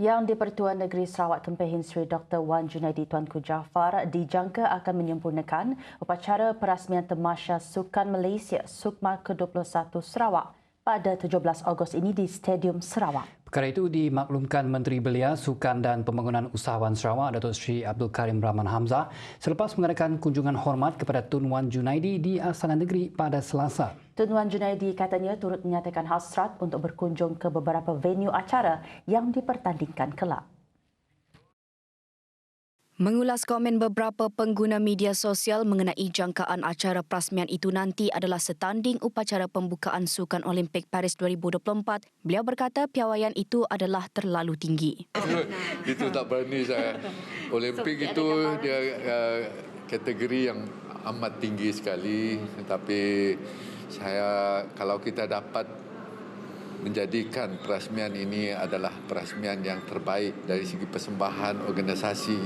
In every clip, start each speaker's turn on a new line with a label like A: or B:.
A: Yang di-Pertuan Negeri Sarawak Kempehin Sri Dr. Wan Junaidi Tuanku Jaafar dijangka akan menyempurnakan upacara perasmian Tamasya Sukan Malaysia SUKMA ke-21 Sarawak pada 17 Ogos ini di Stadium Sarawak.
B: Perkara itu dimaklumkan Menteri Belia, Sukan dan Pembangunan Usahawan Sarawak, Datuk Seri Abdul Karim Rahman Hamzah selepas mengadakan kunjungan hormat kepada Tun Wan Junaidi di Astana Negeri pada Selasa.
A: Tun Wan Junaidi katanya turut menyatakan hasrat untuk berkunjung ke beberapa venue acara yang dipertandingkan kelak.
C: Mengulas komen beberapa pengguna media sosial mengenai jangkaan acara perasmian itu nanti adalah setanding upacara pembukaan Sukan Olimpik Paris 2024, beliau berkata piawaian itu adalah terlalu tinggi.
D: Itu tak berani saya. Olimpik itu dia kategori yang amat tinggi sekali, tetapi saya kalau kita dapat menjadikan perasmian ini adalah perasmian yang terbaik dari segi persembahan organisasi.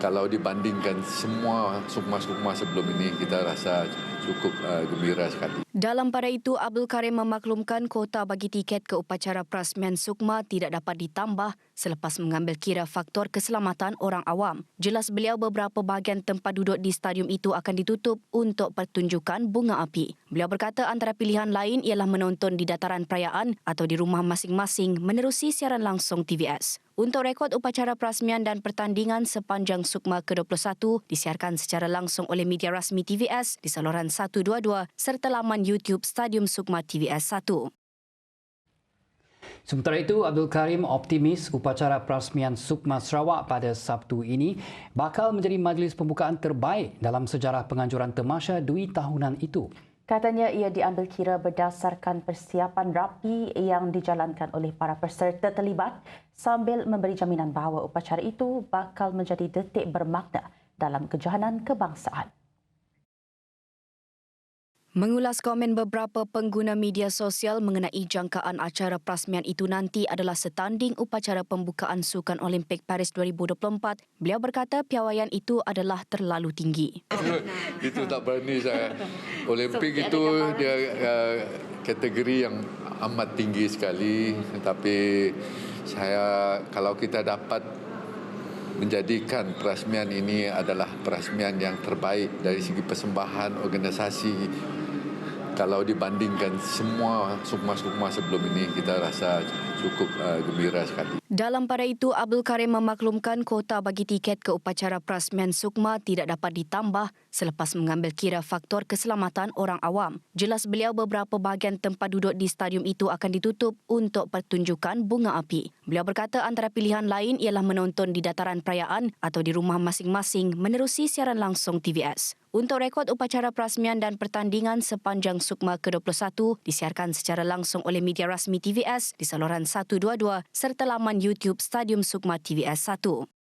D: Kalau dibandingkan semua sukma-sukma sebelum ini, kita rasa cukup gembira sekali.
C: Dalam pada itu, Abdul Karim memaklumkan kuota bagi tiket ke upacara perasmian SUKMA tidak dapat ditambah selepas mengambil kira faktor keselamatan orang awam. Jelas beliau beberapa bahagian tempat duduk di stadium itu akan ditutup untuk pertunjukan bunga api. Beliau berkata antara pilihan lain ialah menonton di dataran perayaan atau di rumah masing-masing menerusi siaran langsung TVS. Untuk rekod upacara perasmian dan pertandingan sepanjang SUKMA ke-21 disiarkan secara langsung oleh media rasmi TVS di saluran 122 serta laman YouTube Stadium SUKMA TVS 1.
B: Sementara itu, Abdul Karim optimis upacara perasmian SUKMA Sarawak pada Sabtu ini bakal menjadi majlis pembukaan terbaik dalam sejarah penganjuran Tamasya Dwi tahunan itu.
A: Katanya ia diambil kira berdasarkan persiapan rapi yang dijalankan oleh para peserta terlibat sambil memberi jaminan bahawa upacara itu bakal menjadi detik bermakna dalam kejohanan kebangsaan.
C: Mengulas komen beberapa pengguna media sosial mengenai jangkaan acara perasmian itu nanti adalah setanding upacara pembukaan Sukan Olimpik Paris 2024, beliau berkata piawaian itu adalah terlalu tinggi.
D: Itu tak berani saya. Olimpik itu dia kategori yang amat tinggi sekali, tetapi saya kalau kita dapat menjadikan perasmian ini adalah perasmian yang terbaik dari segi persembahan organisasi. Kalau dibandingkan semua sukma-sukma sebelum ini, kita rasa cukup gembira sekali.
C: Dalam pada itu, Abdul Karim memaklumkan kuota bagi tiket ke upacara perasmian SUKMA tidak dapat ditambah selepas mengambil kira faktor keselamatan orang awam. Jelas beliau beberapa bahagian tempat duduk di stadium itu akan ditutup untuk pertunjukan bunga api. Beliau berkata antara pilihan lain ialah menonton di dataran perayaan atau di rumah masing-masing menerusi siaran langsung TVS. Untuk rekod upacara perasmian dan pertandingan sepanjang SUKMA ke-21 disiarkan secara langsung oleh media rasmi TVS di saluran 122 serta laman YouTube Stadium SUKMA TVS 1.